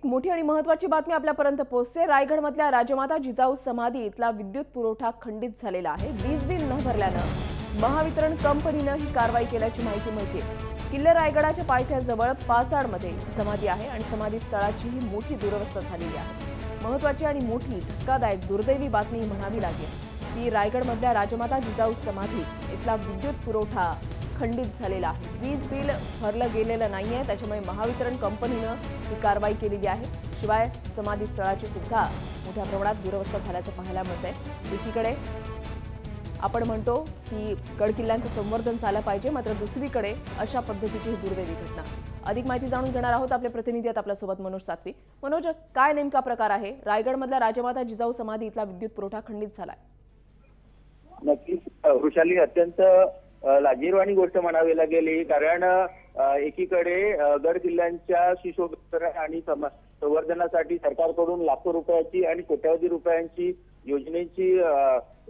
एक मोठी आणि महत्त्वाची बातमी आपल्यापर्यंत पोहोचते। रायगडमधल्या राजमाता जिजाऊ समाधी इथला विद्युत पुरवठा खंडित झालेला आहे। वीज बिल न भरल्यानं महावितरण कंपनीनं ही कारवाई केल्याची माहिती मिळते। किल्ले रायगडाच्या पायथ्याजवळ पाचाडमध्ये समाधी आहे आणि समाधी स्थळाची ही मोठी दुरवस्था झालेली आहे। महत्त्वाची आणि मोठी धक्कादायक दुर्दैवी बातमी म्हणावी लागेल की रायगडमधल्या राजमाता जिजाऊ समाधी इथला विद्युत पुरवठा खंडित झालेला आहे। वीज बिल भरलं गेलेलं नाहीये, त्याच्यामुळे महावितरण कंपनीनं ही कारवाई केलेली आहे। शिवाय समाधी स्थळाची सुद्धा मोठ्या प्रमाणात दुरवस्था झाल्याचं पाहायला मिळतंय। एकीकडे आपण म्हणतो की गडकिल्ल्यांचं संवर्धन झालं पाहिजे, मात्र दुसरीकडे अशा पद्धतीची ही दुर्दैवी घटना। अधिक माहिती जाणून घेणार आहोत, आपले प्रतिनिधी आहेत आपल्यासोबत मनोज सातवी। मनोज, काय नेमका प्रकार आहे? रायगडमधल्या राजमाता जिजाऊ समाधी इथला विद्युत पुरवठा खंडित झालाय। नक्कीच वृषाली, अत्यंत लाजिरवाणी गोष्ट म्हणावी लागेल, कारण एकीकडे गड किल्ल्यांच्या सुशोभीकरण आणि संवर्धनासाठी सरकारकडून लाखो रुपयाची आणि कोट्यावधी रुपयांची योजनेची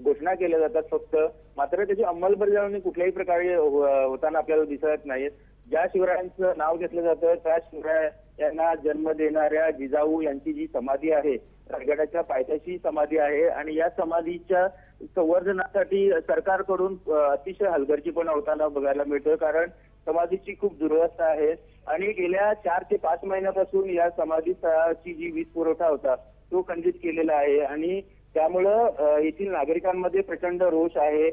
घोषणा केल्या जातात फक्त, मात्र त्याची अंमलबजावणी कुठल्याही प्रकारे होताना आपल्याला दिसत नाही। ज्या शिवरायांचं नाव घेतलं जातं त्या शिवरायांना जन्म देणाऱ्या जिजाऊ यांची जी समाधी आहे, रायगडाच्या पायथ्याशी समाधी आहे आणि या समाधीच्या संवर्धनासाठी सरकारकडून अतिशय हलगर्जीपणा होताना बघायला मिळतोय, कारण समाधीची खूप दुरवस्था आहे आणि गेल्या 4 ते 5 महिन्यापासून या समाधी स्थळाची जी वीज पुरवठा होता तो खंडित केलेला आहे आणि त्यामुळं येथील नागरिकांमध्ये प्रचंड रोष आहे।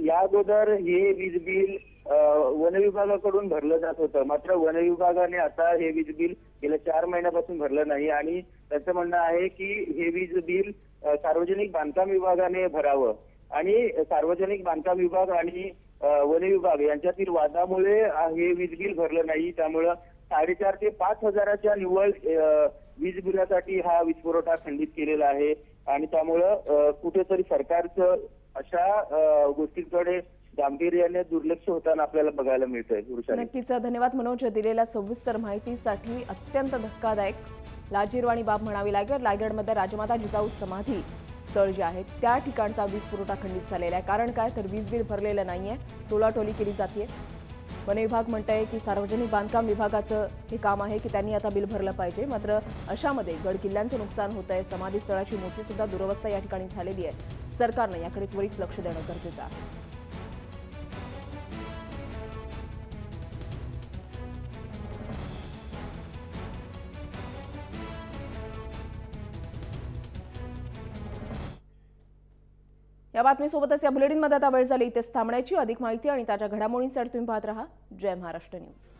या अगोदर हे वीज बिल वन विभागाकडून भरलं जात होतं, मात्र वन विभागाने आता हे वीज बिल गेल्या 4 महिन्यापासून भरलं नाही आणि त्याचं म्हणणं आहे की हे वीज बिल सार्वजनिक बांधकाम विभागाने भरावं आणि सार्वजनिक बांधकाम विभाग आणि वन विभाग यांच्यातील वादामुळे हे वीज बिल भरलं नाही। त्यामुळं 4.5 ते 5 हजाराच्या निव्वळ वीज बिलासाठी हा वीज पुरवठा खंडित केलेला आहे आणि त्यामुळं कुठेतरी सरकारचं अशा गोष्टींकडे गांभीर्याने दुर्लक्ष होताना आपल्याला बघायला मिळतंय। नक्कीच धन्यवाद मनोज, दिलेल्या सविस्तर माहितीसाठी। अत्यंत धक्कादायक लाजिरवाणी बाब म्हणावी लागेल। रायगडमध्ये राजमाता जिजाऊ समाधी स्थळ जे आहे त्या ठिकाणचा वीज पुरवठा खंडित झालेला आहे। कारण काय तर वीज बिल भरलेलं नाहीये, टोलाटोली केली जाते। वन विभाग म्हणतंय की सार्वजनिक बांधकाम विभागाचं हे काम आहे की त्यांनी आता बिल भरलं पाहिजे, मात्र अशामध्ये गड किल्ल्यांचं नुकसान होतंय, समाधी स्थळाची मोठी सुद्धा दुरवस्था या ठिकाणी झालेली आहे। सरकारनं याकडे त्वरित लक्ष देणं गरजेचं आहे। या बातमीसोबतच या बुलेटिनमध्ये आता वेळ झाली इथेच थांबण्याची। अधिक माहिती आणि ताज्या घडामोडींसाठी तुम्ही पाहत रहा जय महाराष्ट्र न्यूज।